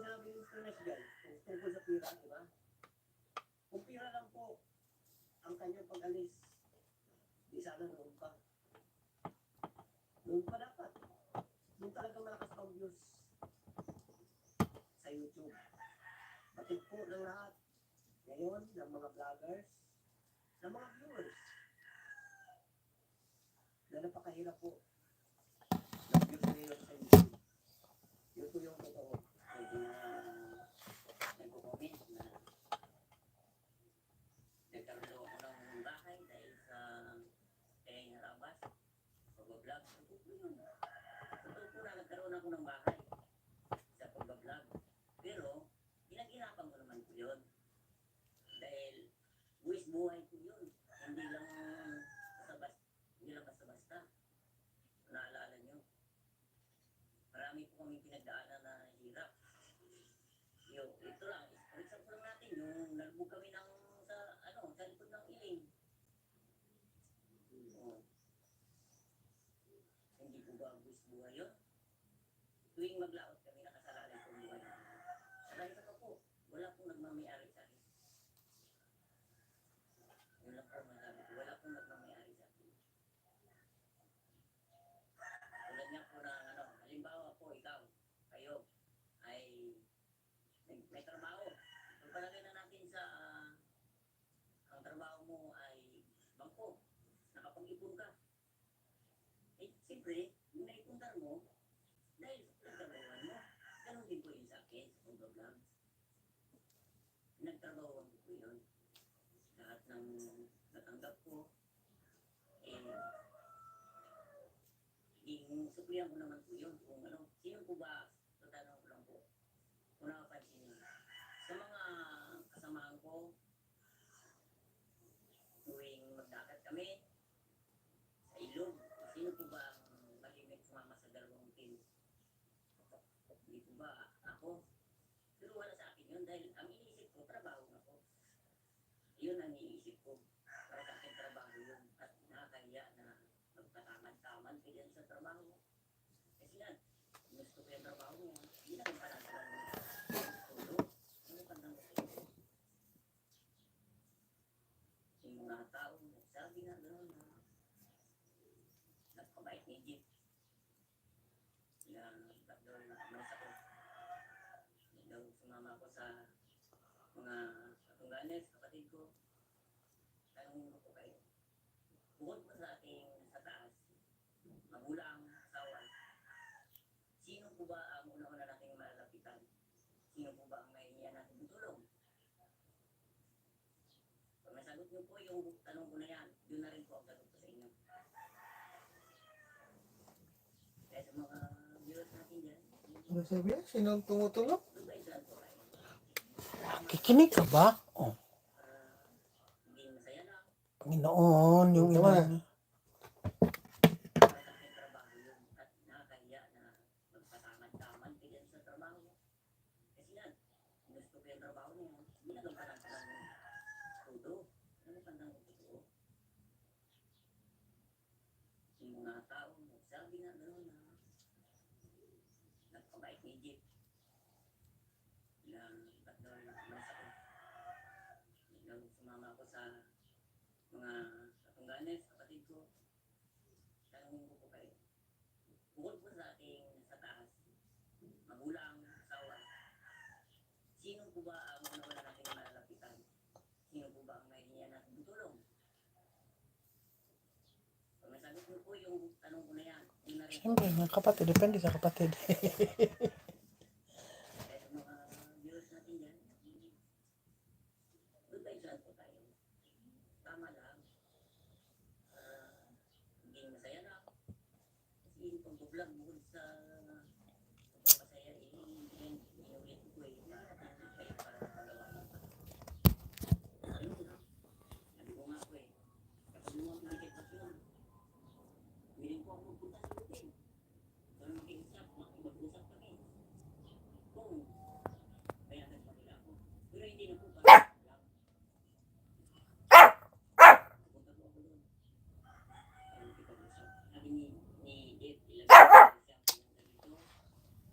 sinabi ni Mr. Nesgal, tungkol sa pira, di ba? Kung pira lang po ang kanyang pag-alis, di sana noon pa. Noon pa dapat. Noon talaga malakas pang views sa YouTube. Batid po ng lahat. Ngayon, ng mga vloggers, ng mga viewers, na napakahirap po ng views ngayon sa YouTube. Yun po yung totoo. Pwede na nagko-comment na nagkaroon ako ng bahay dahil sa kaya narabas, pag-vlog. Totoo po yun. Totoo po na nagkaroon ako ng bahay sa pag-vlog. Pero, pinaghirapan ko naman po yun. Dahil, buwis buhay ko yun. Hindi lang basta-basta. Naalala nyo. Marami po kami pinagdaanan na hirap. Ito lang, for example lang natin, yung nalubog kami sa likod ng iling. Hindi po ba buwis buhay yun? Tuwing maglaot kami, nakasalalay po buhay. Saka isa pa po, wala pong nagmamayari sa akin. Yun lang po masabi ko, wala pong nagmamayari sa akin. Tulad nga po na, halimbawa po, kayo, ay may trabaho. Pagpalagay na natin sa, ang trabaho mo ay bangko, nakapag-ipon ka. Siyempre, yung naipuntan mo, dahil sa nagtrabahuan mo, ganun din po yun sa akin, sa pag-vlog. Nagtrabahuan ko po yun. Lahat ng natanggap ko, suklihan ko naman po yun. Kung sino po ba, tatanong ko lang po, kung nakapansin niyo, sa mga kasamahan ko, tuwing magdagat kami, sa ilog, sino po ba ang malimit sumama sa dalawang team? Hindi po ba ako? Pero wala sa akin yun dahil ang iniisip ko, trabaho na ko. Yun ang iniisip ko. Para sa akin trabaho yun. At nakakahiya na magpatamad-tamad ka dyan sa trabaho. Kasi nga, gusto ko yung trabaho mo. Hindi na kong panagalan mo. Tulog. Ano pa nang gusto? Yung mga tao, sabi nga gano'n na nagpabait ni Jeep. Doon umalis ako. Doon sumama ko sa mga katungganes, kapatid ko. Tanungin ko po kayo. Bukod po sa ating sa taas, magulang, asawa, sino po ba ang una-una nating malalapitan? Sino po ba ang mahingian natin ng tulong? Pag nasagot niyo po yung tanong ko na yan, yun na rin po ang sagot ko sa inyo. Kaya sa mga viewers natin dyan, Ano sabi niya? Sinong tumutulong? lubay dyan po kayo. Kikinig ka ba? Oh, Hindi masaya na. Panginoon, yung Tama na. ina. Para sa aking trabaho yun. At nakakahiya na magpatamad-tamad ka dyan sa trabaho. Kasi nga, gusto ko yung trabaho niya. Hindi na lang parang todo. Ano pa nang totoo? Yung mga tao, sabi nga gano'n na nagpabait ni Jeep. Na tatlo umalis ako. Nung sumama ako sa mga katungganes, kapatid ko. Tanungin ko po kayo. Bukod po sa ating sa taas, magulang, asawa, sino po ba ang una-una natin malalapitan? Sino po ba ang mahihingian natin ng tulong? Pag nasagot niyo po yung tanong ko na yan, yun na rin. Siyempre, mga kapatid, depende sa kapatid.